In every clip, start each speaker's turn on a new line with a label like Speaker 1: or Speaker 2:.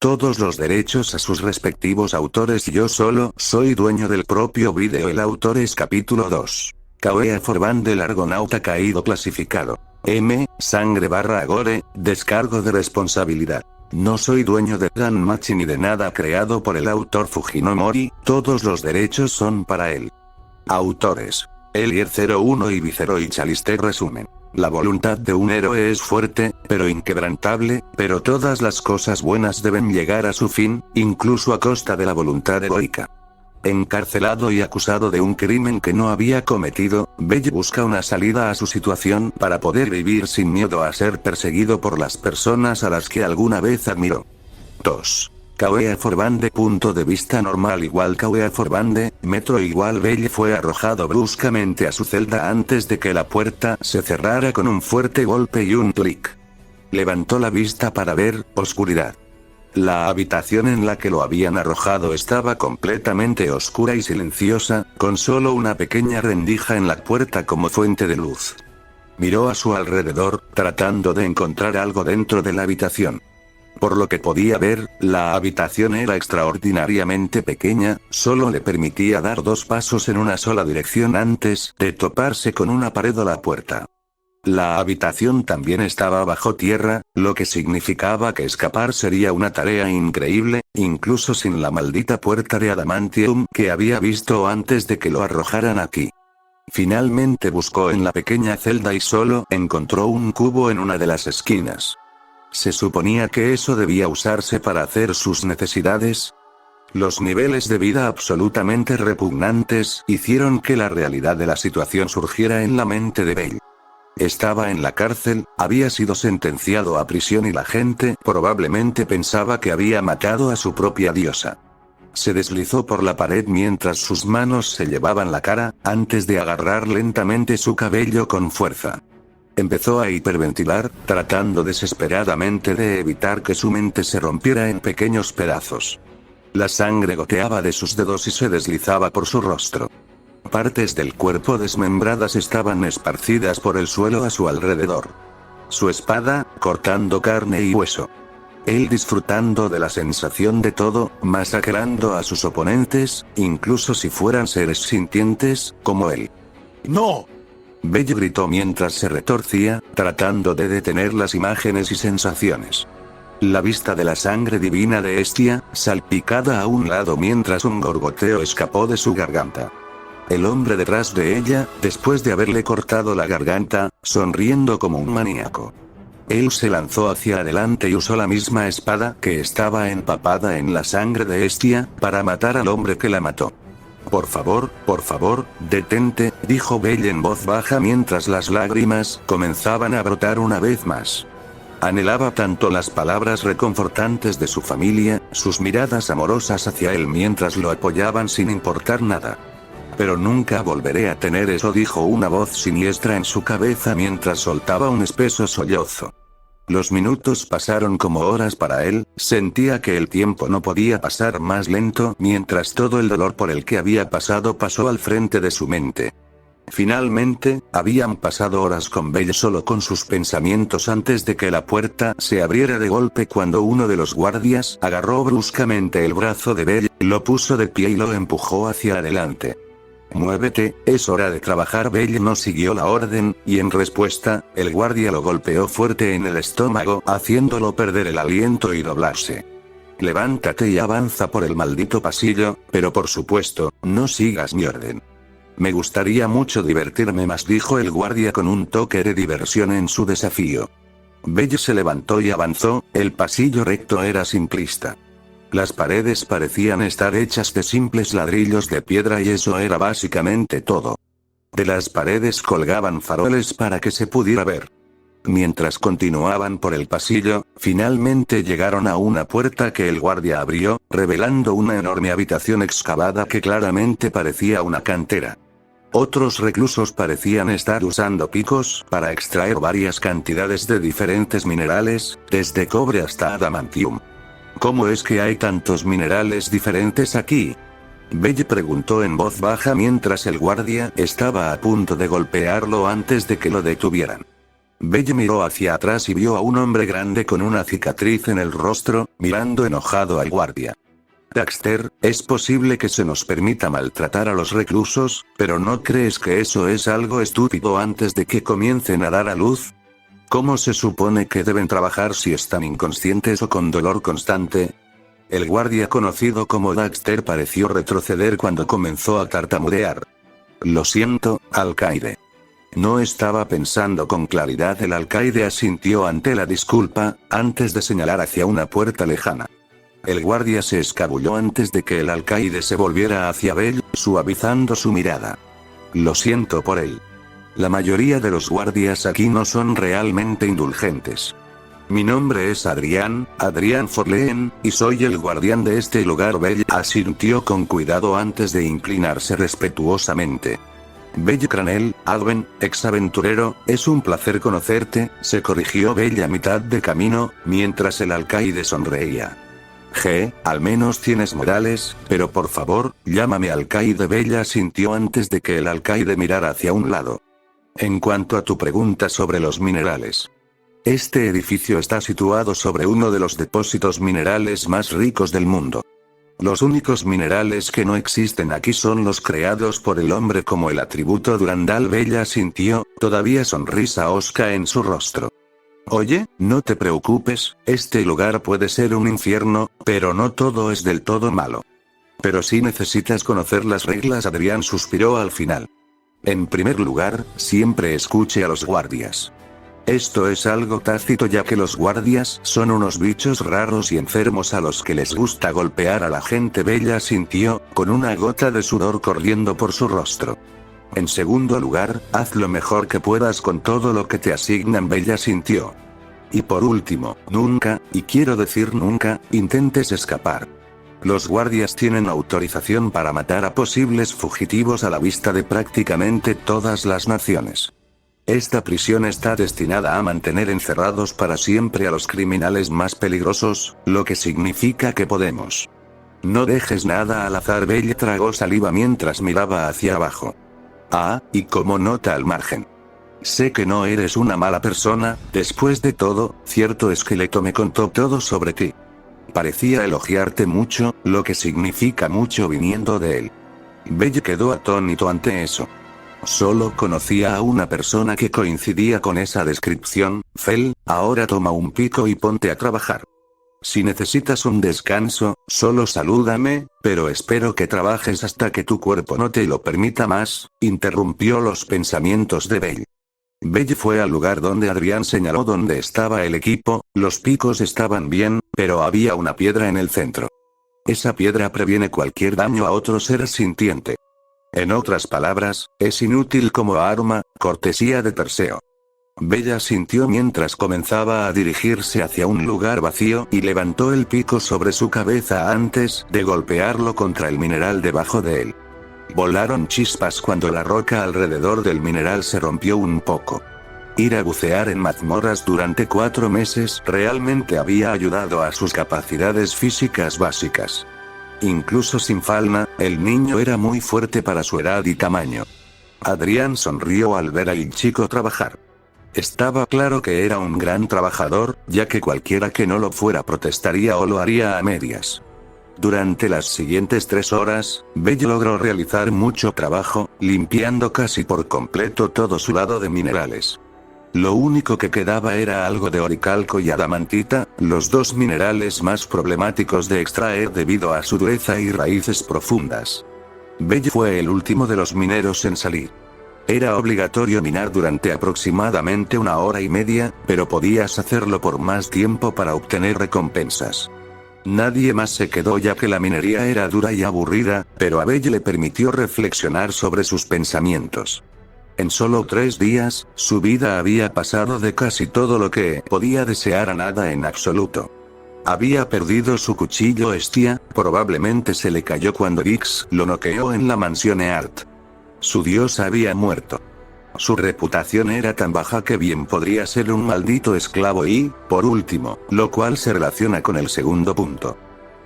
Speaker 1: todos los derechos a sus respectivos autores y yo solo soy dueño del propio vídeo. El autor es capítulo 2. Kaguya Forban del Argonauta caído clasificado. M. Sangre / gore, descargo de responsabilidad. No soy dueño de Danmachi ni de nada creado por el autor Fujimori, todos los derechos son para él. Autores. Elier 01 y Vicero y Chalister resumen. La voluntad de un héroe es fuerte, pero inquebrantable, pero todas las cosas buenas deben llegar a su fin, incluso a costa de la voluntad heroica. Encarcelado y acusado de un crimen que no había cometido, Belle busca una salida a su situación para poder vivir sin miedo a ser perseguido por las personas a las que alguna vez admiró. 2. Kaguya Forban de punto de vista normal igual Kaguya Forban de metro igual Belle fue arrojado bruscamente a su celda antes de que la puerta se cerrara con un fuerte golpe y un clic. Levantó la vista para ver oscuridad. La habitación en la que lo habían arrojado estaba completamente oscura y silenciosa, con solo una pequeña rendija en la puerta como fuente de luz. Miró a su alrededor, tratando de encontrar algo dentro de la habitación. Por lo que podía ver, la habitación era extraordinariamente pequeña, solo le permitía dar 2 pasos en una sola dirección antes de toparse con una pared o la puerta. La habitación también estaba bajo tierra, lo que significaba que escapar sería una tarea increíble, incluso sin la maldita puerta de adamantium que había visto antes de que lo arrojaran aquí. Finalmente buscó en la pequeña celda y solo encontró un cubo en una de las esquinas. ¿Se suponía que eso debía usarse para hacer sus necesidades? Los niveles de vida absolutamente repugnantes hicieron que la realidad de la situación surgiera en la mente de Belle. Estaba en la cárcel, había sido sentenciado a prisión y la gente probablemente pensaba que había matado a su propia diosa. Se deslizó por la pared mientras sus manos se llevaban la cara, antes de agarrar lentamente su cabello con fuerza. Empezó a hiperventilar, tratando desesperadamente de evitar que su mente se rompiera en pequeños pedazos. La sangre goteaba de sus dedos y se deslizaba por su rostro. Partes del cuerpo desmembradas estaban esparcidas por el suelo a su alrededor. Su espada, cortando carne y hueso. Él disfrutando de la sensación de todo, masacrando a sus oponentes, incluso si fueran seres sintientes, como él.
Speaker 2: ¡No!
Speaker 1: Belle gritó mientras se retorcía, tratando de detener las imágenes y sensaciones. La vista de la sangre divina de Hestia, salpicada a un lado mientras un gorgoteo escapó de su garganta. El hombre detrás de ella, después de haberle cortado la garganta, sonriendo como un maníaco. Él se lanzó hacia adelante y usó la misma espada que estaba empapada en la sangre de Hestia, para matar al hombre que la mató. Por favor, detente, dijo Belle en voz baja mientras las lágrimas comenzaban a brotar una vez más. Anhelaba tanto las palabras reconfortantes de su familia, sus miradas amorosas hacia él mientras lo apoyaban sin importar nada. Pero nunca volveré a tener eso, dijo una voz siniestra en su cabeza mientras soltaba un espeso sollozo. Los minutos pasaron como horas para él, sentía que el tiempo no podía pasar más lento mientras todo el dolor por el que había pasado pasó al frente de su mente. Finalmente, habían pasado horas con Belle solo con sus pensamientos antes de que la puerta se abriera de golpe cuando uno de los guardias agarró bruscamente el brazo de Belle, lo puso de pie y lo empujó hacia adelante. «Muévete, es hora de trabajar». Belle no siguió la orden, y en respuesta, el guardia lo golpeó fuerte en el estómago, haciéndolo perder el aliento y doblarse. «Levántate y avanza por el maldito pasillo, pero por supuesto, no sigas mi orden». «Me gustaría mucho divertirme más», dijo el guardia con un toque de diversión en su desafío. Belle se levantó y avanzó, el pasillo recto era simplista. Las paredes parecían estar hechas de simples ladrillos de piedra y eso era básicamente todo. De las paredes colgaban faroles para que se pudiera ver. Mientras continuaban por el pasillo, finalmente llegaron a una puerta que el guardia abrió, revelando una enorme habitación excavada que claramente parecía una cantera. Otros reclusos parecían estar usando picos para extraer varias cantidades de diferentes minerales, desde cobre hasta adamantium. ¿Cómo es que hay tantos minerales diferentes aquí?, Belle preguntó en voz baja mientras el guardia estaba a punto de golpearlo antes de que lo detuvieran. Belle miró hacia atrás y vio a un hombre grande con una cicatriz en el rostro, mirando enojado al guardia. Daxter, es posible que se nos permita maltratar a los reclusos, pero ¿no crees que eso es algo estúpido antes de que comiencen a dar a luz? ¿Cómo se supone que deben trabajar si están inconscientes o con dolor constante? El guardia conocido como Daxter pareció retroceder cuando comenzó a tartamudear. Lo siento, alcaide. No estaba pensando con claridad. El alcaide asintió ante la disculpa, antes de señalar hacia una puerta lejana. El guardia se escabulló antes de que el alcaide se volviera hacia Belle, suavizando su mirada. Lo siento por él. La mayoría de los guardias aquí no son realmente indulgentes. Mi nombre es Adrián Forleen, y soy el guardián de este lugar. Belle asintió con cuidado antes de inclinarse respetuosamente. Belle Cranel, Adwen, ex aventurero, es un placer conocerte, se corrigió Belle a mitad de camino, mientras el alcaide sonreía. Al menos tienes modales, pero por favor, llámame alcaide. Belle asintió antes de que el alcaide mirara hacia un lado. En cuanto a tu pregunta sobre los minerales. Este edificio está situado sobre uno de los depósitos minerales más ricos del mundo. Los únicos minerales que no existen aquí son los creados por el hombre como el atributo Durandal. Belle asintió, todavía sonrisa osca en su rostro. Oye, no te preocupes, este lugar puede ser un infierno, pero no todo es del todo malo. Pero sí necesitas conocer las reglas. Adrián suspiró al final. En primer lugar, siempre escuche a los guardias. Esto es algo tácito ya que los guardias son unos bichos raros y enfermos a los que les gusta golpear a la gente. Belle asintió, con una gota de sudor corriendo por su rostro. En segundo lugar, haz lo mejor que puedas con todo lo que te asignan. Belle asintió. Y por último, nunca, y quiero decir nunca, intentes escapar. Los guardias tienen autorización para matar a posibles fugitivos a la vista de prácticamente todas las naciones. Esta prisión está destinada a mantener encerrados para siempre a los criminales más peligrosos, lo que significa que podemos. No dejes nada al azar. Belle tragó saliva mientras miraba hacia abajo. Y como nota al margen. Sé que no eres una mala persona, después de todo, cierto esqueleto me contó todo sobre ti. Parecía elogiarte mucho, lo que significa mucho viniendo de él. Belle quedó atónito ante eso. Solo conocía a una persona que coincidía con esa descripción. Fel, ahora toma un pico y ponte a trabajar. Si necesitas un descanso, solo salúdame, pero espero que trabajes hasta que tu cuerpo no te lo permita más, interrumpió los pensamientos de Belle. Belle fue al lugar donde Adrián señaló donde estaba el equipo. Los picos estaban bien, pero había una piedra en el centro. Esa piedra previene cualquier daño a otro ser sintiente. En otras palabras, es inútil como arma, cortesía de Perseo. Belle asintió mientras comenzaba a dirigirse hacia un lugar vacío y levantó el pico sobre su cabeza antes de golpearlo contra el mineral debajo de él. Volaron chispas cuando la roca alrededor del mineral se rompió un poco. Ir a bucear en mazmorras durante 4 meses realmente había ayudado a sus capacidades físicas básicas. Incluso sin falna, el niño era muy fuerte para su edad y tamaño. Adrián sonrió al ver al chico trabajar. Estaba claro que era un gran trabajador, ya que cualquiera que no lo fuera protestaría o lo haría a medias. Durante las siguientes 3 horas, Belle logró realizar mucho trabajo, limpiando casi por completo todo su lado de minerales. Lo único que quedaba era algo de oricalco y adamantita, los 2 minerales más problemáticos de extraer debido a su dureza y raíces profundas. Belle fue el último de los mineros en salir. Era obligatorio minar durante aproximadamente 1 hora y media, pero podías hacerlo por más tiempo para obtener recompensas. Nadie más se quedó ya que la minería era dura y aburrida, pero a Belle le permitió reflexionar sobre sus pensamientos. En solo 3 días, su vida había pasado de casi todo lo que podía desear a nada en absoluto. Había perdido su cuchillo Estia, probablemente se le cayó cuando Vix lo noqueó en la mansión Eart. Su dios había muerto. Su reputación era tan baja que bien podría ser un maldito esclavo y, por último, lo cual se relaciona con el segundo punto.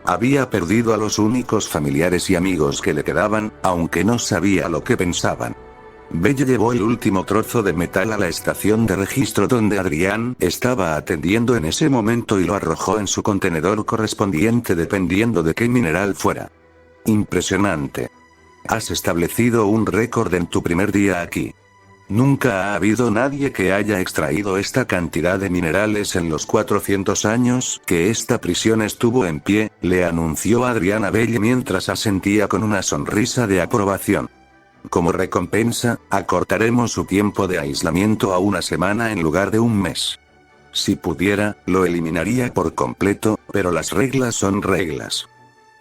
Speaker 1: Había perdido a los únicos familiares y amigos que le quedaban, aunque no sabía lo que pensaban. Belle llevó el último trozo de metal a la estación de registro donde Adrián estaba atendiendo en ese momento y lo arrojó en su contenedor correspondiente dependiendo de qué mineral fuera. Impresionante. Has establecido un récord en tu primer día aquí. Nunca ha habido nadie que haya extraído esta cantidad de minerales en los 400 años que esta prisión estuvo en pie, le anunció Adrián a Belle mientras asentía con una sonrisa de aprobación. Como recompensa, acortaremos su tiempo de aislamiento a una semana en lugar de un mes. Si pudiera, lo eliminaría por completo, pero las reglas son reglas.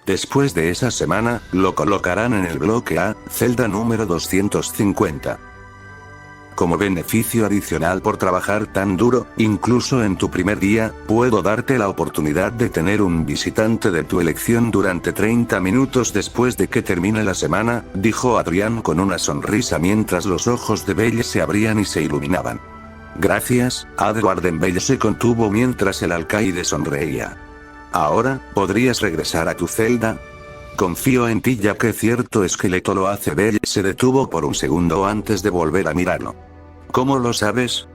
Speaker 1: Después de esa semana, lo colocarán en el bloque A, celda número 250. Como beneficio adicional por trabajar tan duro, incluso en tu primer día, puedo darte la oportunidad de tener un visitante de tu elección durante 30 minutos después de que termine la semana, dijo Adrián con una sonrisa mientras los ojos de Belle se abrían y se iluminaban. Gracias, Adwarden. Belle se contuvo mientras el alcaide sonreía. Ahora, ¿podrías regresar a tu celda? Confío en ti ya que cierto esqueleto lo hace. Belle se detuvo por un segundo antes de volver a mirarlo. ¿Cómo lo sabes?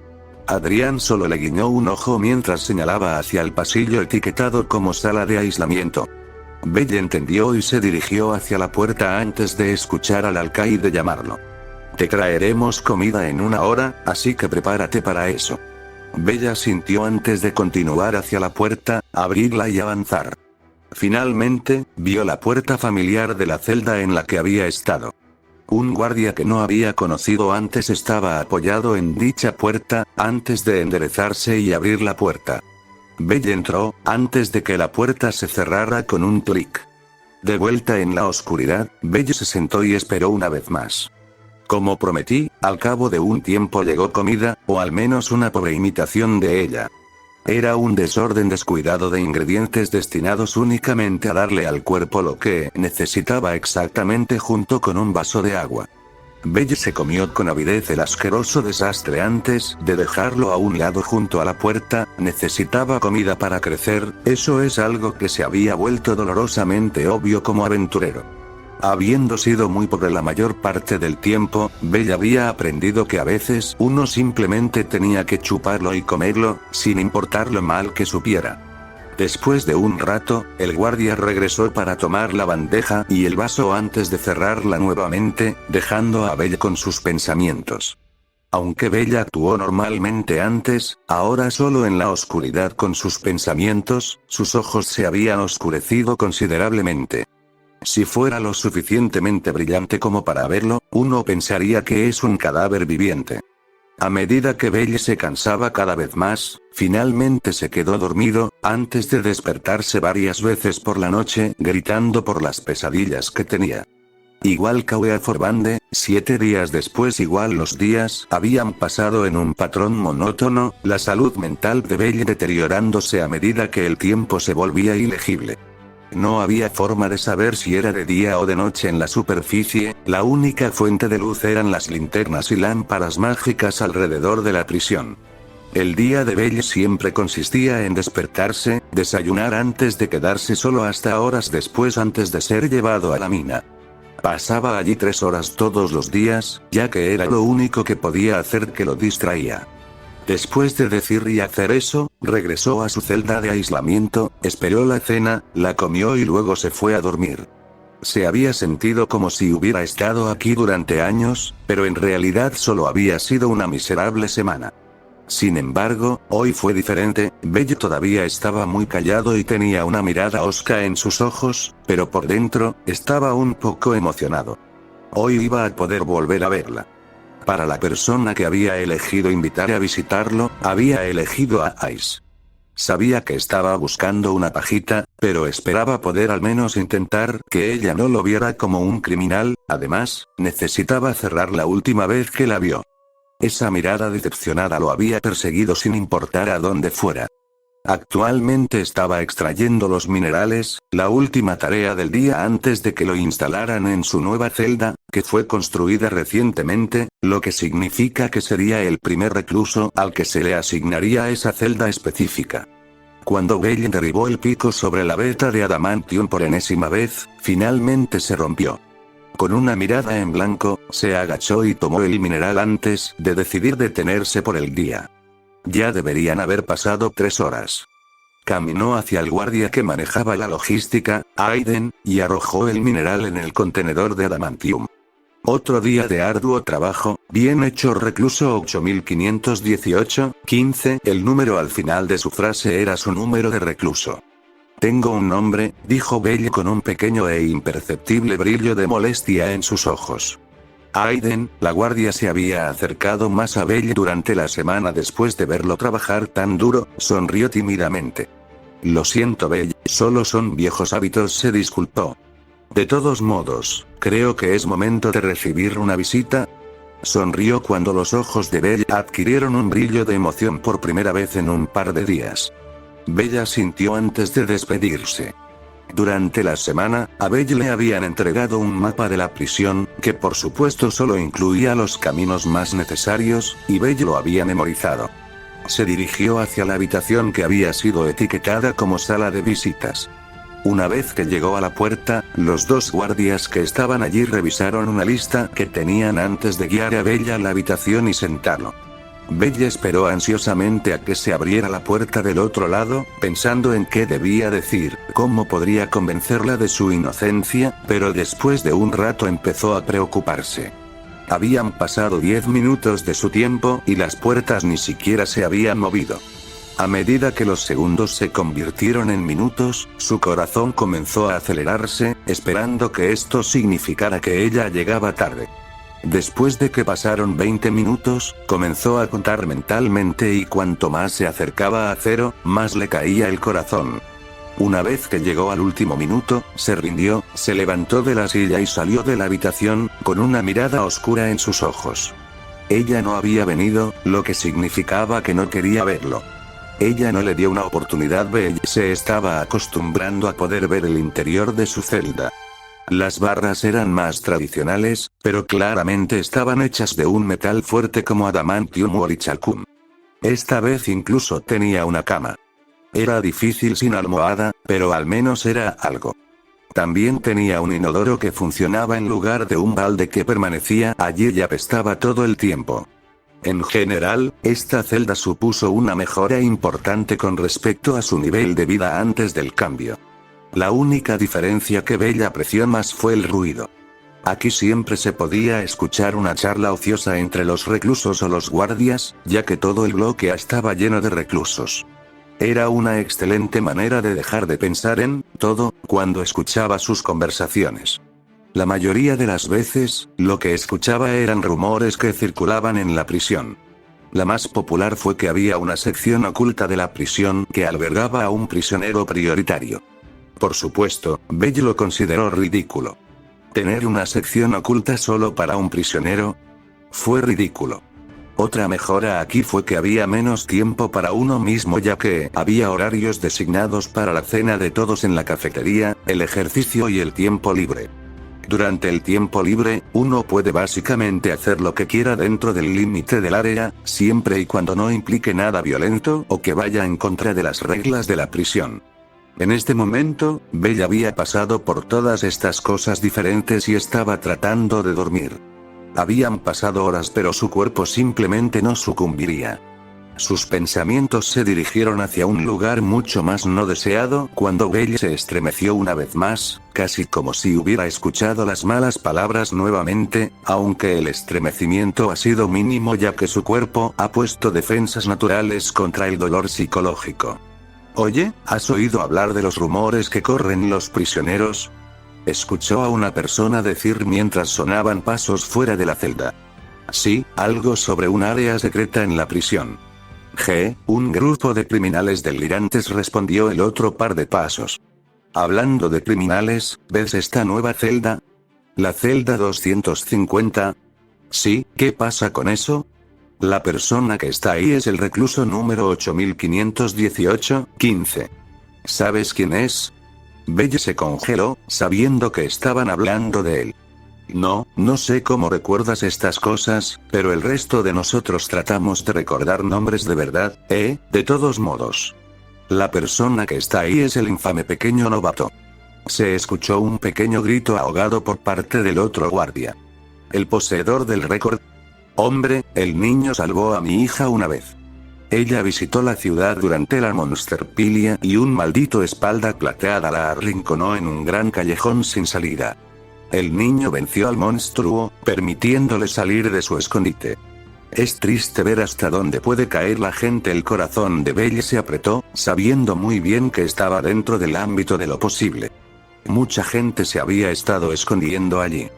Speaker 1: Adrián solo le guiñó un ojo mientras señalaba hacia el pasillo etiquetado como sala de aislamiento. Belle entendió y se dirigió hacia la puerta antes de escuchar al alcaide llamarlo. Te traeremos comida en una hora, así que prepárate para eso. Belle asintió antes de continuar hacia la puerta, abrirla y avanzar. Finalmente, vio la puerta familiar de la celda en la que había estado. Un guardia que no había conocido antes estaba apoyado en dicha puerta, antes de enderezarse y abrir la puerta. Belle entró, antes de que la puerta se cerrara con un clic. De vuelta en la oscuridad, Belle se sentó y esperó una vez más. Como prometí, al cabo de un tiempo llegó comida, o al menos una pobre imitación de ella. Era un desorden descuidado de ingredientes destinados únicamente a darle al cuerpo lo que necesitaba exactamente junto con un vaso de agua. Belle se comió con avidez el asqueroso desastre antes de dejarlo a un lado junto a la puerta. Necesitaba comida para crecer, eso es algo que se había vuelto dolorosamente obvio como aventurero. Habiendo sido muy pobre la mayor parte del tiempo, Belle había aprendido que a veces uno simplemente tenía que chuparlo y comerlo, sin importar lo mal que supiera. Después de un rato, el guardia regresó para tomar la bandeja y el vaso antes de cerrarla nuevamente, dejando a Belle con sus pensamientos. Aunque Belle actuó normalmente antes, ahora solo en la oscuridad con sus pensamientos, sus ojos se habían oscurecido considerablemente. Si fuera lo suficientemente brillante como para verlo, uno pensaría que es un cadáver viviente. A medida que Belle se cansaba cada vez más, finalmente se quedó dormido, antes de despertarse varias veces por la noche, gritando por las pesadillas que tenía. Igual Kawea Forbande, 7 días después igual los días habían pasado en un patrón monótono, la salud mental de Belle deteriorándose a medida que el tiempo se volvía ilegible. No había forma de saber si era de día o de noche en la superficie, la única fuente de luz eran las linternas y lámparas mágicas alrededor de la prisión. El día de Belle siempre consistía en despertarse, desayunar antes de quedarse solo hasta horas después antes de ser llevado a la mina. Pasaba allí 3 horas todos los días, ya que era lo único que podía hacer que lo distraía. Después de decir y hacer eso, regresó a su celda de aislamiento, esperó la cena, la comió y luego se fue a dormir. Se había sentido como si hubiera estado aquí durante años, pero en realidad solo había sido una miserable semana. Sin embargo, hoy fue diferente. Belle todavía estaba muy callado y tenía una mirada hosca en sus ojos, pero por dentro, estaba un poco emocionado. Hoy iba a poder volver a verla. Para la persona que había elegido invitar a visitarlo, había elegido a Ice. Sabía que estaba buscando una pajita, pero esperaba poder al menos intentar que ella no lo viera como un criminal. Además, necesitaba cerrar la última vez que la vio. Esa mirada decepcionada lo había perseguido sin importar a dónde fuera. Actualmente estaba extrayendo los minerales, la última tarea del día antes de que lo instalaran en su nueva celda, que fue construida recientemente, lo que significa que sería el primer recluso al que se le asignaría esa celda específica. Cuando Belle derribó el pico sobre la veta de adamantium por enésima vez, finalmente se rompió. Con una mirada en blanco, se agachó y tomó el mineral antes de decidir detenerse por el día. Ya deberían haber pasado 3 horas. Caminó hacia el guardia que manejaba la logística, Aiden, y arrojó el mineral en el contenedor de adamantium. Otro día de arduo trabajo, bien hecho recluso 8518, 15, el número al final de su frase era su número de recluso. Tengo un nombre, dijo Belle con un pequeño e imperceptible brillo de molestia en sus ojos. Aiden, la guardia se había acercado más a Belle durante la semana después de verlo trabajar tan duro, sonrió tímidamente. Lo siento Belle, solo son viejos hábitos, se disculpó. De todos modos, creo que es momento de recibir una visita. Sonrió cuando los ojos de Belle adquirieron un brillo de emoción por primera vez en un par de días. Bella sintió antes de despedirse. Durante la semana, a Belle le habían entregado un mapa de la prisión, que por supuesto solo incluía los caminos más necesarios, y Belle lo había memorizado. Se dirigió hacia la habitación que había sido etiquetada como sala de visitas. Una vez que llegó a la puerta, los 2 guardias que estaban allí revisaron una lista que tenían antes de guiar a Bella a la habitación y sentarlo. Bella esperó ansiosamente a que se abriera la puerta del otro lado, pensando en qué debía decir, cómo podría convencerla de su inocencia, pero después de un rato empezó a preocuparse. Habían pasado 10 minutos de su tiempo y las puertas ni siquiera se habían movido. A medida que los segundos se convirtieron en minutos, su corazón comenzó a acelerarse, esperando que esto significara que ella llegaba tarde. Después de que pasaron 20 minutos, comenzó a contar mentalmente y cuanto más se acercaba a 0, más le caía el corazón. Una vez que llegó al último minuto, se rindió, se levantó de la silla y salió de la habitación, con una mirada oscura en sus ojos. Ella no había venido, lo que significaba que no quería verlo. Ella no le dio una oportunidad. Belle se estaba acostumbrando a poder ver el interior de su celda. Las barras eran más tradicionales, pero claramente estaban hechas de un metal fuerte como adamantium o orichacum. Esta vez incluso tenía una cama. Era difícil sin almohada, pero al menos era algo. También tenía un inodoro que funcionaba en lugar de un balde que permanecía allí y apestaba todo el tiempo. En general, esta celda supuso una mejora importante con respecto a su nivel de vida antes del cambio. La única diferencia que Bella apreció más fue el ruido. Aquí siempre se podía escuchar una charla ociosa entre los reclusos o los guardias, ya que todo el bloque estaba lleno de reclusos. Era una excelente manera de dejar de pensar en todo cuando escuchaba sus conversaciones. La mayoría de las veces, lo que escuchaba eran rumores que circulaban en la prisión. La más popular fue que había una sección oculta de la prisión que albergaba a un prisionero prioritario. Por supuesto, Belle lo consideró ridículo. ¿Tener una sección oculta solo para un prisionero? Fue ridículo. Otra mejora aquí fue que había menos tiempo para uno mismo, ya que había horarios designados para la cena de todos en la cafetería, el ejercicio y el tiempo libre. Durante el tiempo libre, uno puede básicamente hacer lo que quiera dentro del límite del área, siempre y cuando no implique nada violento o que vaya en contra de las reglas de la prisión. En este momento, Bella había pasado por todas estas cosas diferentes y estaba tratando de dormir. Habían pasado horas, pero su cuerpo simplemente no sucumbiría. Sus pensamientos se dirigieron hacia un lugar mucho más no deseado cuando Belle se estremeció una vez más, casi como si hubiera escuchado las malas palabras nuevamente, aunque el estremecimiento ha sido mínimo ya que su cuerpo ha puesto defensas naturales contra el dolor psicológico. Oye, ¿has oído hablar de los rumores que corren los prisioneros? Escuchó a una persona decir mientras sonaban pasos fuera de la celda. Sí, algo sobre un área secreta en la prisión. Un grupo de criminales delirantes, respondió el otro par de pasos. Hablando de criminales, ¿ves esta nueva celda? La celda 250. Sí, ¿qué pasa con eso? La persona que está ahí es el recluso número 8518, 15. ¿Sabes quién es? Belle se congeló, sabiendo que estaban hablando de él. No sé cómo recuerdas estas cosas, pero el resto de nosotros tratamos de recordar nombres de verdad, de todos modos. La persona que está ahí es el infame pequeño novato. se escuchó un pequeño grito ahogado por parte del otro guardia. El poseedor del récord. Hombre, el niño salvó a mi hija una vez. Ella visitó la ciudad durante la Monsterpilia y un maldito espalda plateada la arrinconó en un gran callejón sin salida. El niño venció al monstruo, permitiéndole salir de su escondite. Es triste ver hasta dónde puede caer la gente. El corazón de Belle se apretó, sabiendo muy bien que estaba dentro del ámbito de lo posible. Mucha gente se había estado escondiendo allí.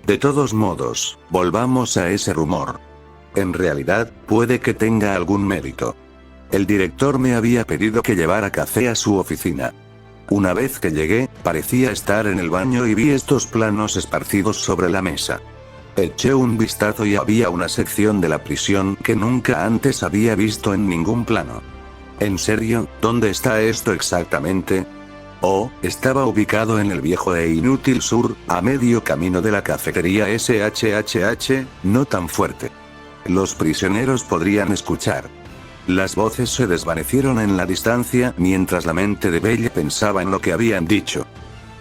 Speaker 1: De todos modos, volvamos a ese rumor. En realidad, puede que tenga algún mérito. El director me había pedido que llevara café a su oficina. Una vez que llegué, parecía estar en el baño y vi estos planos esparcidos sobre la mesa. Eché un vistazo y había una sección de la prisión que nunca antes había visto en ningún plano. ¿En serio? ¿Dónde está esto exactamente? Oh, estaba ubicado en el viejo e inútil sur, a medio camino de la cafetería SHHH, no tan fuerte. Los prisioneros podrían escuchar. Las voces se desvanecieron en la distancia mientras la mente de Belle pensaba en lo que habían dicho.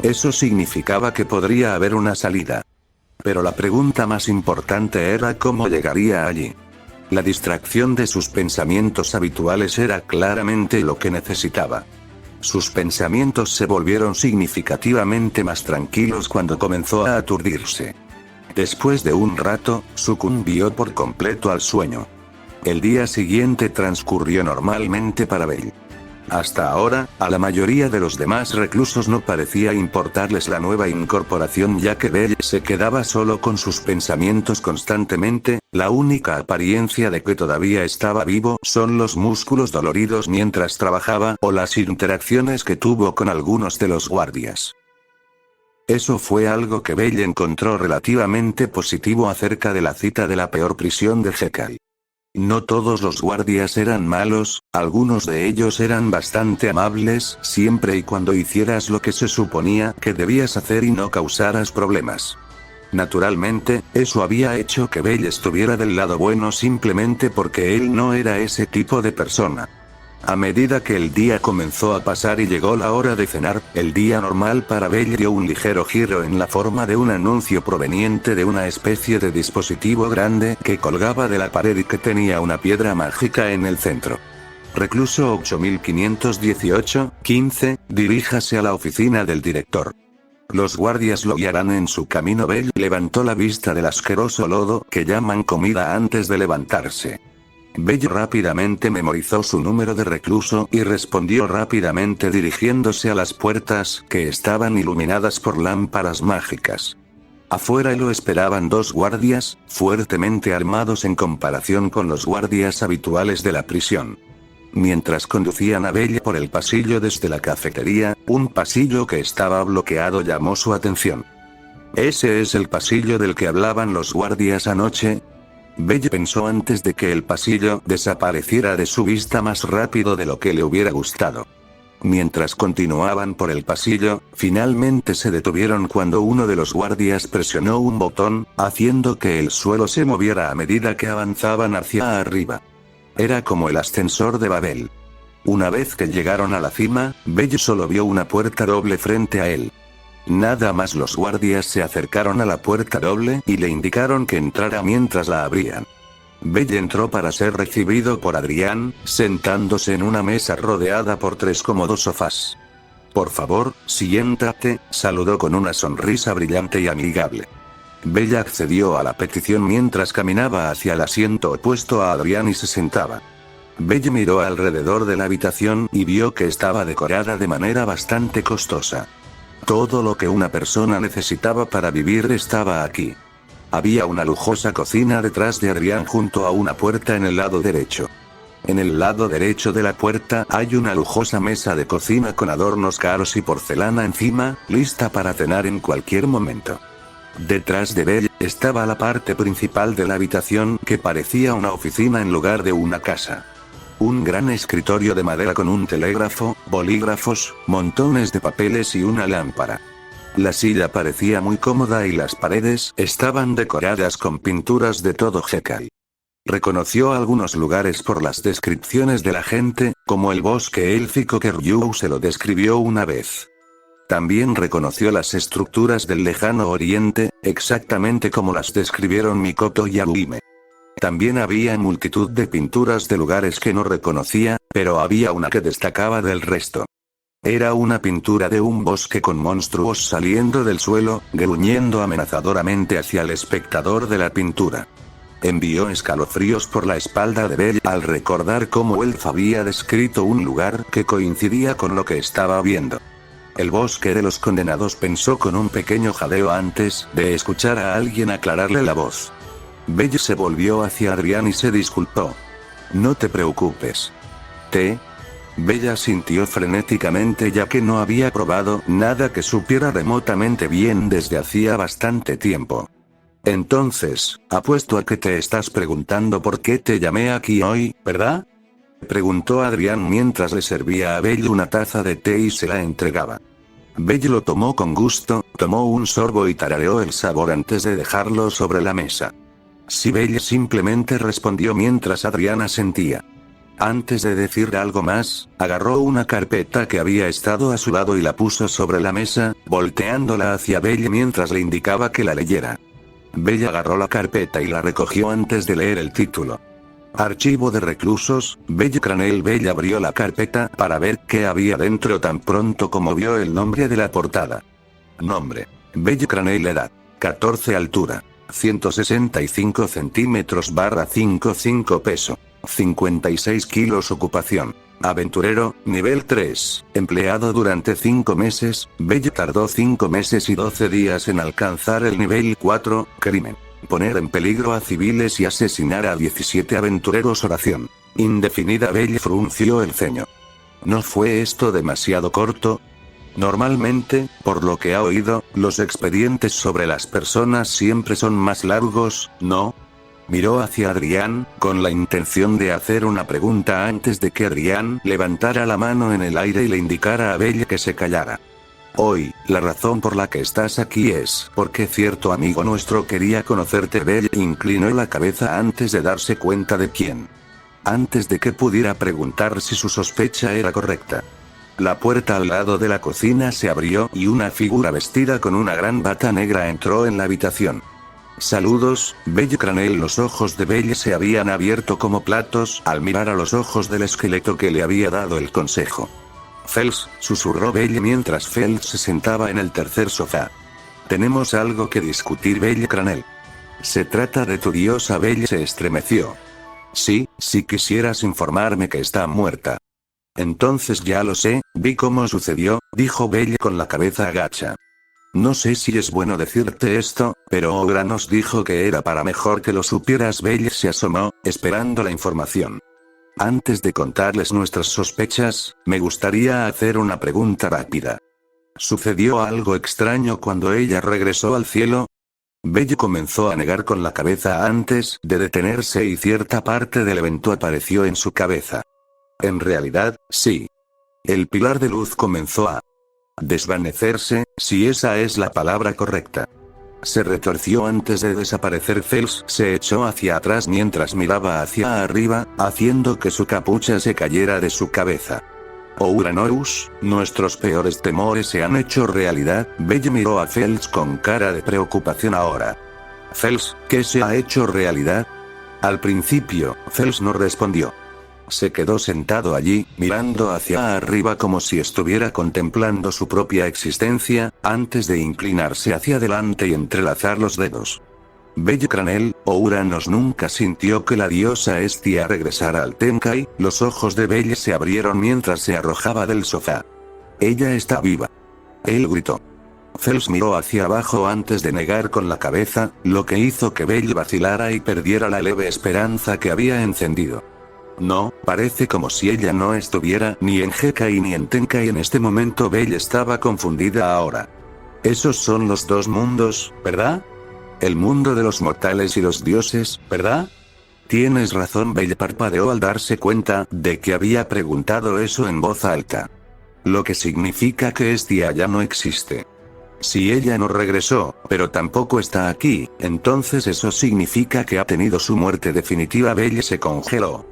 Speaker 1: Eso significaba que podría haber una salida. Pero la pregunta más importante era cómo llegaría allí. La distracción de sus pensamientos habituales era claramente lo que necesitaba. Sus pensamientos se volvieron significativamente más tranquilos cuando comenzó a aturdirse. Después de un rato, sucumbió por completo al sueño. El día siguiente transcurrió normalmente para Belle. Hasta ahora, a la mayoría de los demás reclusos no parecía importarles la nueva incorporación, ya que Belle se quedaba solo con sus pensamientos constantemente. La única apariencia de que todavía estaba vivo son los músculos doloridos mientras trabajaba o las interacciones que tuvo con algunos de los guardias. Eso fue algo que Belle encontró relativamente positivo acerca de la cita de la peor prisión de Jekyll. No todos los guardias eran malos, algunos de ellos eran bastante amables, siempre y cuando hicieras lo que se suponía que debías hacer y no causaras problemas. Naturalmente, eso había hecho que Belle estuviera del lado bueno simplemente porque él no era ese tipo de persona. A medida que el día comenzó a pasar y llegó la hora de cenar, el día normal para Belle dio un ligero giro en la forma de un anuncio proveniente de una especie de dispositivo grande que colgaba de la pared y que tenía una piedra mágica en el centro. Recluso 8518, 15, diríjase a la oficina del director. Los guardias lo guiarán en su camino. Belle levantó la vista del asqueroso lodo que llaman comida antes de levantarse. Belle rápidamente memorizó su número de recluso y respondió rápidamente dirigiéndose a las puertas que estaban iluminadas por lámparas mágicas. Afuera lo esperaban dos guardias, fuertemente armados en comparación con los guardias habituales de la prisión. Mientras conducían a Belle por el pasillo desde la cafetería, un pasillo que estaba bloqueado llamó su atención. ¿Ese es el pasillo del que hablaban los guardias anoche? Belle pensó antes de que el pasillo desapareciera de su vista más rápido de lo que le hubiera gustado. Mientras continuaban por el pasillo, finalmente se detuvieron cuando uno de los guardias presionó un botón, haciendo que el suelo se moviera a medida que avanzaban hacia arriba. Era como el ascensor de Babel. Una vez que llegaron a la cima, Belle solo vio una puerta doble frente a él. Nada más. Los guardias se acercaron a la puerta doble y le indicaron que entrara mientras la abrían. Belle entró para ser recibido por Adrián, sentándose en una mesa rodeada por tres cómodos sofás. Por favor, siéntate, saludó con una sonrisa brillante y amigable. Belle accedió a la petición mientras caminaba hacia el asiento opuesto a Adrián y se sentaba. Belle miró alrededor de la habitación y vio que estaba decorada de manera bastante costosa. Todo lo que una persona necesitaba para vivir estaba aquí. Había una lujosa cocina detrás de Adrián junto a una puerta en el lado derecho. En el lado derecho de la puerta hay una lujosa mesa de cocina con adornos caros y porcelana encima, lista para cenar en cualquier momento. Detrás de Belle estaba la parte principal de la habitación que parecía una oficina en lugar de una casa. Un gran escritorio de madera con un telégrafo, bolígrafos, montones de papeles y una lámpara. La silla parecía muy cómoda y las paredes estaban decoradas con pinturas de todo Jekyll. Reconoció algunos lugares por las descripciones de la gente, como el bosque élfico que Ryu se lo describió una vez. También reconoció las estructuras del lejano oriente, exactamente como las describieron Mikoto y Aruhime. También había multitud de pinturas de lugares que no reconocía, pero había una que destacaba del resto. Era una pintura de un bosque con monstruos saliendo del suelo, gruñendo amenazadoramente hacia el espectador de la pintura. Envió escalofríos por la espalda de Bell al recordar cómo Elf había descrito un lugar que coincidía con lo que estaba viendo. El bosque de los condenados, pensó con un pequeño jadeo antes de escuchar a alguien aclararle la voz. Bell se volvió hacia Adrián y se disculpó. No te preocupes. Bella sintió frenéticamente, ya que no había probado nada que supiera remotamente bien desde hacía bastante tiempo. Entonces, apuesto a que te estás preguntando por qué te llamé aquí hoy, ¿verdad? Preguntó Adrián mientras le servía a Belle una taza de té y se la entregaba. Belle lo tomó con gusto, tomó un sorbo y tarareó el sabor antes de dejarlo sobre la mesa. Sí, Belle simplemente respondió mientras Adrián asentía. Antes de decir algo más, agarró una carpeta que había estado a su lado y la puso sobre la mesa, volteándola hacia Belle mientras le indicaba que la leyera. Belle agarró la carpeta y la recogió antes de leer el título. Archivo de reclusos, Belle Cranel. Belle abrió la carpeta para ver qué había dentro tan pronto como vio el nombre de la portada. Nombre: Belle Cranel. Edad: 14. Altura: 165 centímetros / 5 peso: 56 kilos. Ocupación: aventurero, nivel 3, empleado durante 5 meses, Belle tardó 5 meses y 12 días en alcanzar el nivel 4, crimen: poner en peligro a civiles y asesinar a 17 aventureros. Oración indefinida. Belle frunció el ceño. ¿No fue esto demasiado corto? Normalmente, por lo que ha oído, los expedientes sobre las personas siempre son más largos, ¿no? Miró hacia Adrián, con la intención de hacer una pregunta antes de que Adrián levantara la mano en el aire y le indicara a Belle que se callara. Hoy, la razón por la que estás aquí es porque cierto amigo nuestro quería conocerte. Belle inclinó la cabeza antes de darse cuenta de quién. Antes de que pudiera preguntar si su sospecha era correcta. La puerta al lado de la cocina se abrió y una figura vestida con una gran bata negra entró en la habitación. Saludos, Belle Cranel. Los ojos de Belle se habían abierto como platos al mirar a los ojos del esqueleto que le había dado el consejo. Fels, susurró Belle mientras Fels se sentaba en el tercer sofá. Tenemos algo que discutir. Belle Cranel. ¿Se trata de tu diosa? Belle se estremeció. Sí, si quisieras informarme que está muerta. Entonces ya lo sé, vi cómo sucedió, dijo Belle con la cabeza agacha. No sé si es bueno decirte esto, pero Ogra nos dijo que era para mejor que lo supieras. Belle se asomó, esperando la información. Antes de contarles nuestras sospechas, me gustaría hacer una pregunta rápida. ¿Sucedió algo extraño cuando ella regresó al cielo? Belle comenzó a negar con la cabeza antes de detenerse y cierta parte del evento apareció en su cabeza. En realidad, sí. El pilar de luz comenzó a desvanecerse, si esa es la palabra correcta. Se retorció antes de desaparecer. Fels se echó hacia atrás mientras miraba hacia arriba, haciendo que su capucha se cayera de su cabeza. Ouranous, nuestros peores temores se han hecho realidad. Belle miró a Fels con cara de preocupación ahora. Fels, ¿qué se ha hecho realidad? Al principio, Fels no respondió. Se quedó sentado allí, mirando hacia arriba como si estuviera contemplando su propia existencia, antes de inclinarse hacia adelante y entrelazar los dedos. Belle Cranel, Ouranous nunca sintió que la diosa Estia regresara al Tenkai. Los ojos de Belle se abrieron mientras se arrojaba del sofá. Ella está viva. Él gritó. Fels miró hacia abajo antes de negar con la cabeza, lo que hizo que Belle vacilara y perdiera la leve esperanza que había encendido. No, parece como si ella no estuviera ni en Hekai ni en Tenkai en este momento. Belle estaba confundida ahora. Esos son los dos mundos, ¿verdad? El mundo de los mortales y los dioses, ¿verdad? Tienes razón. Belle parpadeó al darse cuenta de que había preguntado eso en voz alta. Lo que significa que Estia ya no existe. Si ella no regresó, pero tampoco está aquí, entonces eso significa que ha tenido su muerte definitiva. Belle se congeló.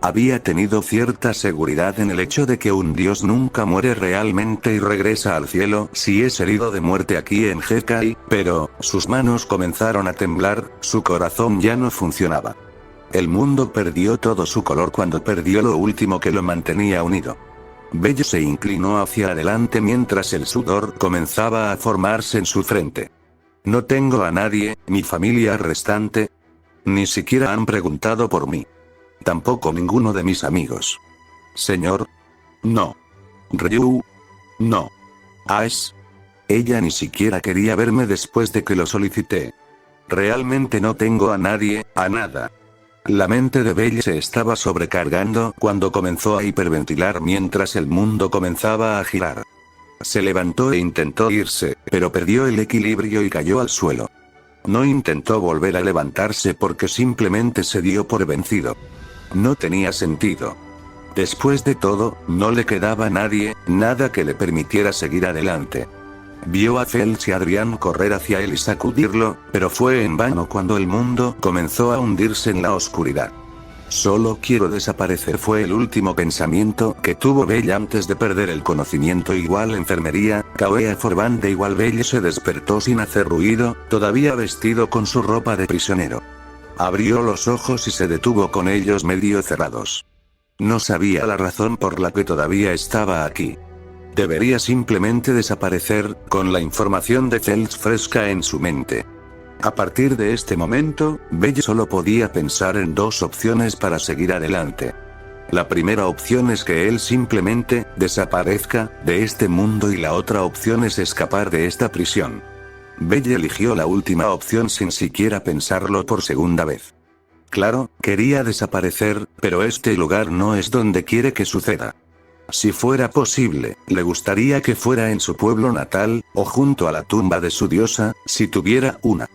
Speaker 1: Había tenido cierta seguridad en el hecho de que un dios nunca muere realmente y regresa al cielo si es herido de muerte aquí en Jekai, pero sus manos comenzaron a temblar, su corazón ya no funcionaba. El mundo perdió todo su color cuando perdió lo último que lo mantenía unido. Belle se inclinó hacia adelante mientras el sudor comenzaba a formarse en su frente. No tengo a nadie, mi familia restante. Ni siquiera han preguntado por mí. Tampoco ninguno de mis amigos. Señor. No. Ryu. No. Ace. Ella ni siquiera quería verme después de que lo solicité. Realmente no tengo a nadie, a nada. La mente de Belle se estaba sobrecargando cuando comenzó a hiperventilar mientras el mundo comenzaba a girar. Se levantó e intentó irse, pero perdió el equilibrio y cayó al suelo. No intentó volver a levantarse porque simplemente se dio por vencido. No tenía sentido. Después de todo, no le quedaba nadie, nada que le permitiera seguir adelante. Vio a Fels y Adrián correr hacia él y sacudirlo, pero fue en vano cuando el mundo comenzó a hundirse en la oscuridad. Solo quiero desaparecer fue el último pensamiento que tuvo Belle antes de perder el conocimiento. Igual enfermería, Kaguya Forban de igual Belle se despertó sin hacer ruido, todavía vestido con su ropa de prisionero. Abrió los ojos y se detuvo con ellos medio cerrados. No sabía la razón por la que todavía estaba aquí. Debería simplemente desaparecer, con la información de Fels fresca en su mente. A partir de este momento, Belle solo podía pensar en dos opciones para seguir adelante. La primera opción es que él simplemente desaparezca de este mundo y la otra opción es escapar de esta prisión. Belle eligió la última opción sin siquiera pensarlo por segunda vez. Claro, quería desaparecer, pero este lugar no es donde quiere que suceda. Si fuera posible, le gustaría que fuera en su pueblo natal, o junto a la tumba de su diosa, si tuviera una.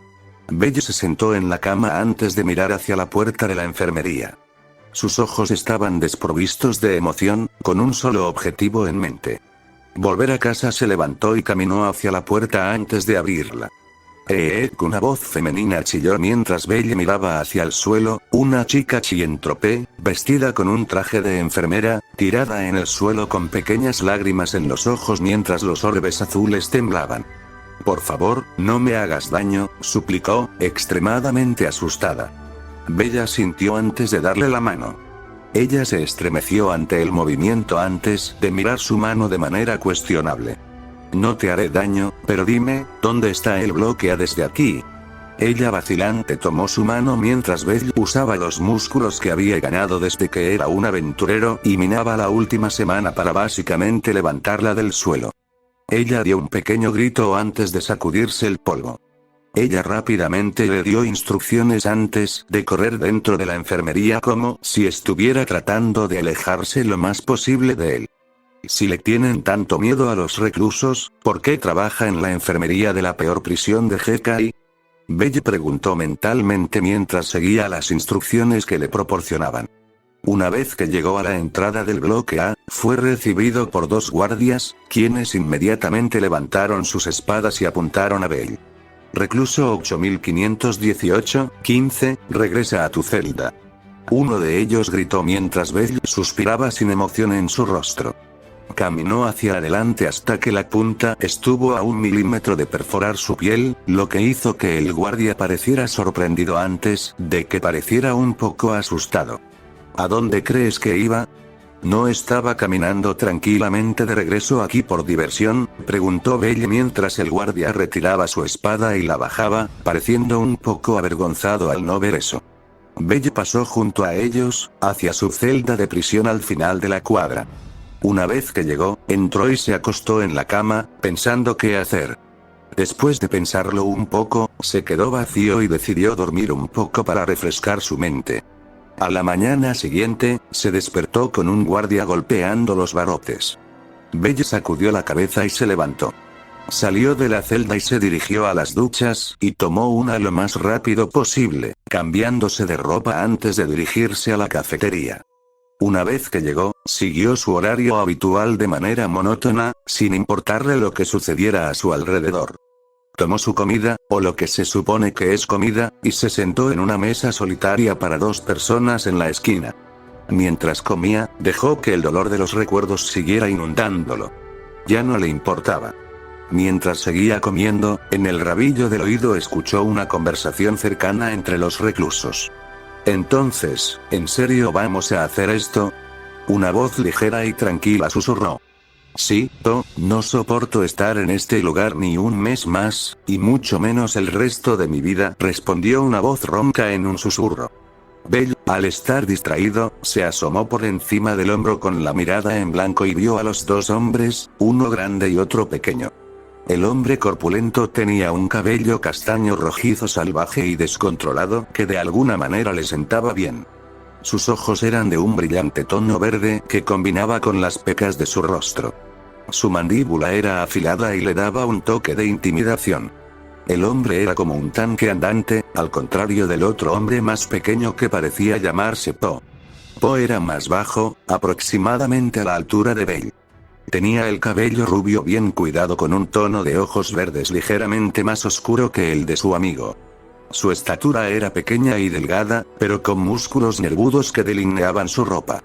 Speaker 1: Belle se sentó en la cama antes de mirar hacia la puerta de la enfermería. Sus ojos estaban desprovistos de emoción, con un solo objetivo en mente. Volver a casa. Se levantó y caminó hacia la puerta antes de abrirla. Una voz femenina chilló mientras Belle miraba hacia el suelo, una chica chientropé, vestida con un traje de enfermera, tirada en el suelo con pequeñas lágrimas en los ojos mientras los orbes azules temblaban. Por favor, no me hagas daño, suplicó, extremadamente asustada. Bella sintió antes de darle la mano. Ella se estremeció ante el movimiento antes de mirar su mano de manera cuestionable. No te haré daño, pero dime, ¿dónde está el bloquea desde aquí? Ella vacilante tomó su mano mientras Belle usaba los músculos que había ganado desde que era un aventurero y minaba la última semana para básicamente levantarla del suelo. Ella dio un pequeño grito antes de sacudirse el polvo. Ella rápidamente le dio instrucciones antes de correr dentro de la enfermería como si estuviera tratando de alejarse lo más posible de él. Si le tienen tanto miedo a los reclusos, ¿por qué trabaja en la enfermería de la peor prisión de Jekai? Belle preguntó mentalmente mientras seguía las instrucciones que le proporcionaban. Una vez que llegó a la entrada del bloque A, fue recibido por dos guardias, quienes inmediatamente levantaron sus espadas y apuntaron a Belle. Recluso 8518-15, regresa a tu celda. Uno de ellos gritó mientras Belle suspiraba sin emoción en su rostro. Caminó hacia adelante hasta que la punta estuvo a 1 milímetro de perforar su piel, lo que hizo que el guardia pareciera sorprendido antes de que pareciera un poco asustado. ¿A dónde crees que iba? ¿No estaba caminando tranquilamente de regreso aquí por diversión?, preguntó Belle mientras el guardia retiraba su espada y la bajaba, pareciendo un poco avergonzado al no ver eso. Belle pasó junto a ellos, hacia su celda de prisión al final de la cuadra. Una vez que llegó, entró y se acostó en la cama, pensando qué hacer. Después de pensarlo un poco, se quedó vacío y decidió dormir un poco para refrescar su mente. A la mañana siguiente, se despertó con un guardia golpeando los barrotes. Belle sacudió la cabeza y se levantó. Salió de la celda y se dirigió a las duchas, y tomó una lo más rápido posible, cambiándose de ropa antes de dirigirse a la cafetería. Una vez que llegó, siguió su horario habitual de manera monótona, sin importarle lo que sucediera a su alrededor. Tomó su comida, o lo que se supone que es comida, y se sentó en una mesa solitaria para dos personas en la esquina. Mientras comía, dejó que el dolor de los recuerdos siguiera inundándolo. Ya no le importaba. Mientras seguía comiendo, en el rabillo del oído escuchó una conversación cercana entre los reclusos. Entonces, ¿en serio vamos a hacer esto? Una voz ligera y tranquila susurró. Sí, no soporto estar en este lugar ni un mes más, y mucho menos el resto de mi vida, respondió una voz ronca en un susurro. Bell, al estar distraído, se asomó por encima del hombro con la mirada en blanco y vio a los dos hombres, uno grande y otro pequeño. El hombre corpulento tenía un cabello castaño rojizo salvaje y descontrolado que de alguna manera le sentaba bien. Sus ojos eran de un brillante tono verde que combinaba con las pecas de su rostro. Su mandíbula era afilada y le daba un toque de intimidación. El hombre era como un tanque andante, al contrario del otro hombre más pequeño que parecía llamarse Po. Po era más bajo, aproximadamente a la altura de Bell. Tenía el cabello rubio bien cuidado con un tono de ojos verdes ligeramente más oscuro que el de su amigo. Su estatura era pequeña y delgada, pero con músculos nervudos que delineaban su ropa.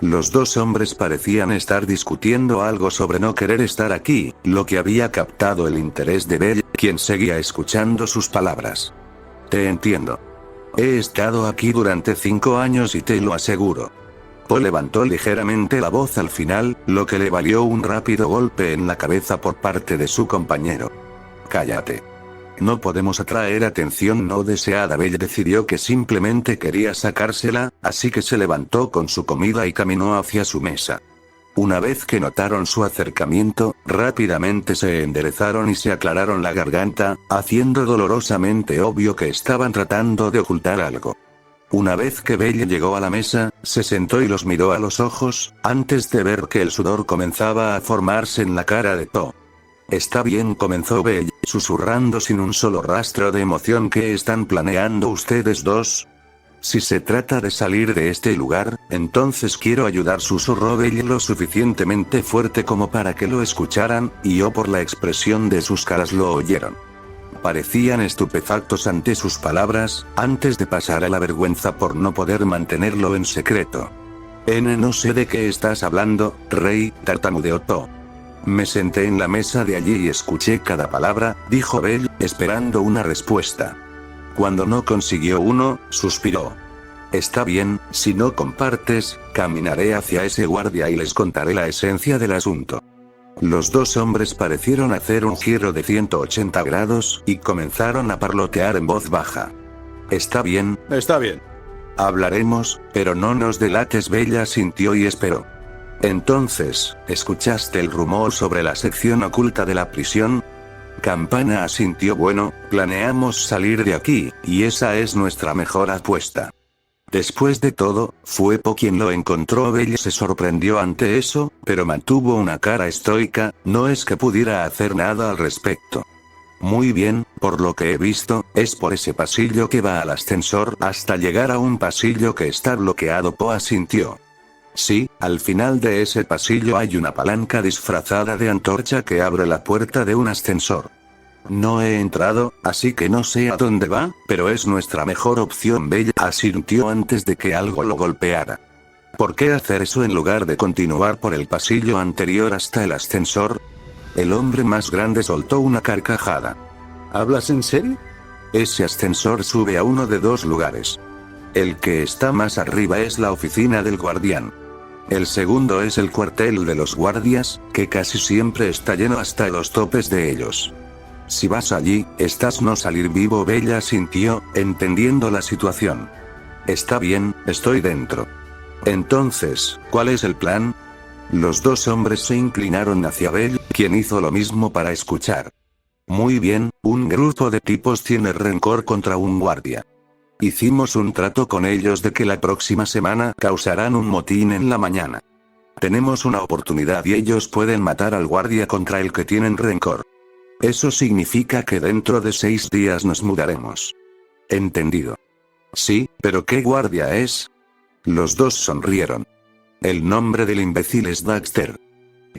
Speaker 1: Los dos hombres parecían estar discutiendo algo sobre no querer estar aquí, lo que había captado el interés de Bell, quien seguía escuchando sus palabras. Te entiendo. He estado aquí durante 5 años y te lo aseguro. Po levantó ligeramente la voz al final, lo que le valió un rápido golpe en la cabeza por parte de su compañero. Cállate. No podemos atraer atención no deseada. Bell decidió que simplemente quería sacársela, así que se levantó con su comida y caminó hacia su mesa. Una vez que notaron su acercamiento, rápidamente se enderezaron y se aclararon la garganta, haciendo dolorosamente obvio que estaban tratando de ocultar algo. Una vez que Bell llegó a la mesa, se sentó y los miró a los ojos, antes de ver que el sudor comenzaba a formarse en la cara de Po. Está bien, comenzó Bell, susurrando sin un solo rastro de emoción. ¿Qué están planeando ustedes dos? Si se trata de salir de este lugar, entonces quiero ayudar, susurró Bell lo suficientemente fuerte como para que lo escucharan, y por la expresión de sus caras lo oyeron. Parecían estupefactos ante sus palabras, antes de pasar a la vergüenza por no poder mantenerlo en secreto. No sé de qué estás hablando, Rey, tartamudeó Po. Me senté en la mesa de allí y escuché cada palabra, dijo Bell, esperando una respuesta. Cuando no consiguió uno, suspiró. Está bien, si no compartes, caminaré hacia ese guardia y les contaré la esencia del asunto. Los dos hombres parecieron hacer un giro de 180 grados, y comenzaron a parlotear en voz baja. Está bien. Está bien. Hablaremos, pero no nos delates. Bell asintió y esperó. Entonces, ¿escuchaste el rumor sobre la sección oculta de la prisión? Campana asintió. Bueno, planeamos salir de aquí, y esa es nuestra mejor apuesta. Después de todo, fue Po quien lo encontró. Bell se sorprendió ante eso, pero mantuvo una cara estoica, no es que pudiera hacer nada al respecto. Muy bien, por lo que he visto, es por ese pasillo que va al ascensor hasta llegar a un pasillo que está bloqueado. Po asintió. Sí, al final de ese pasillo hay una palanca disfrazada de antorcha que abre la puerta de un ascensor. No he entrado, así que no sé a dónde va, pero es nuestra mejor opción. Bell asintió antes de que algo lo golpeara. ¿Por qué hacer eso en lugar de continuar por el pasillo anterior hasta el ascensor? El hombre más grande soltó una carcajada. ¿Hablas en serio? Ese ascensor sube a uno de 2 lugares. El que está más arriba es la oficina del guardián. El segundo es el cuartel de los guardias, que casi siempre está lleno hasta los topes de ellos. Si vas allí, estás no salir vivo. Bell asintió, entendiendo la situación. Está bien, estoy dentro. Entonces, ¿cuál es el plan? Los dos hombres se inclinaron hacia Bell, quien hizo lo mismo para escuchar. Muy bien, un grupo de tipos tiene rencor contra un guardia. Hicimos un trato con ellos de que la próxima semana causarán un motín en la mañana. Tenemos una oportunidad y ellos pueden matar al guardia contra el que tienen rencor. Eso significa que dentro de 6 días nos mudaremos. ¿Entendido? Sí, pero ¿qué guardia es? Los dos sonrieron. El nombre del imbécil es Daxter.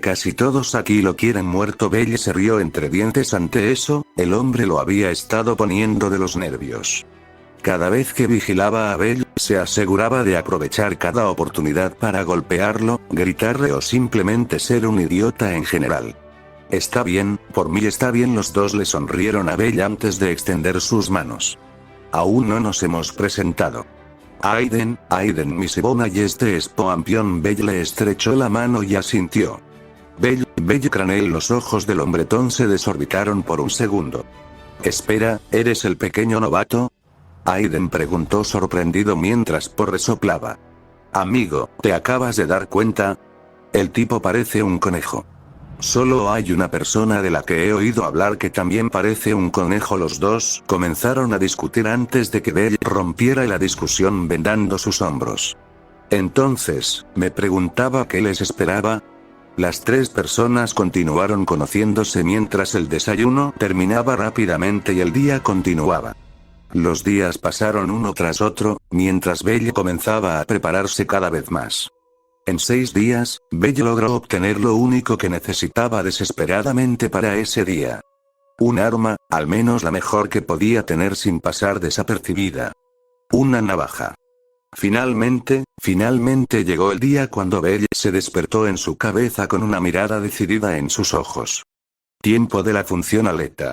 Speaker 1: Casi todos aquí lo quieren muerto. Bell se rió entre dientes ante eso, el hombre lo había estado poniendo de los nervios. Cada vez que vigilaba a Belle, se aseguraba de aprovechar cada oportunidad para golpearlo, gritarle o simplemente ser un idiota en general. Está bien, por mí está bien. Los dos le sonrieron a Belle antes de extender sus manos. Aún no nos hemos presentado. Aiden, mi Sibona y este es Poampion. Belle le estrechó la mano y asintió. Belle craneó y los ojos del hombretón se desorbitaron por un segundo. Espera, ¿eres el pequeño novato? Aiden preguntó sorprendido mientras Po resoplaba. Amigo, ¿te acabas de dar cuenta? El tipo parece un conejo. Solo hay una persona de la que he oído hablar que también parece un conejo. Los dos comenzaron a discutir antes de que Belle rompiera la discusión vendando sus hombros. Entonces, me preguntaba qué les esperaba. Las tres personas continuaron conociéndose mientras el desayuno terminaba rápidamente y el día continuaba. Los días pasaron uno tras otro, mientras Belle comenzaba a prepararse cada vez más. En 6 días, Belle logró obtener lo único que necesitaba desesperadamente para ese día. Un arma, al menos la mejor que podía tener sin pasar desapercibida. Una navaja. Finalmente llegó el día cuando Belle se despertó en su cabeza con una mirada decidida en sus ojos. Tiempo de la función aleta.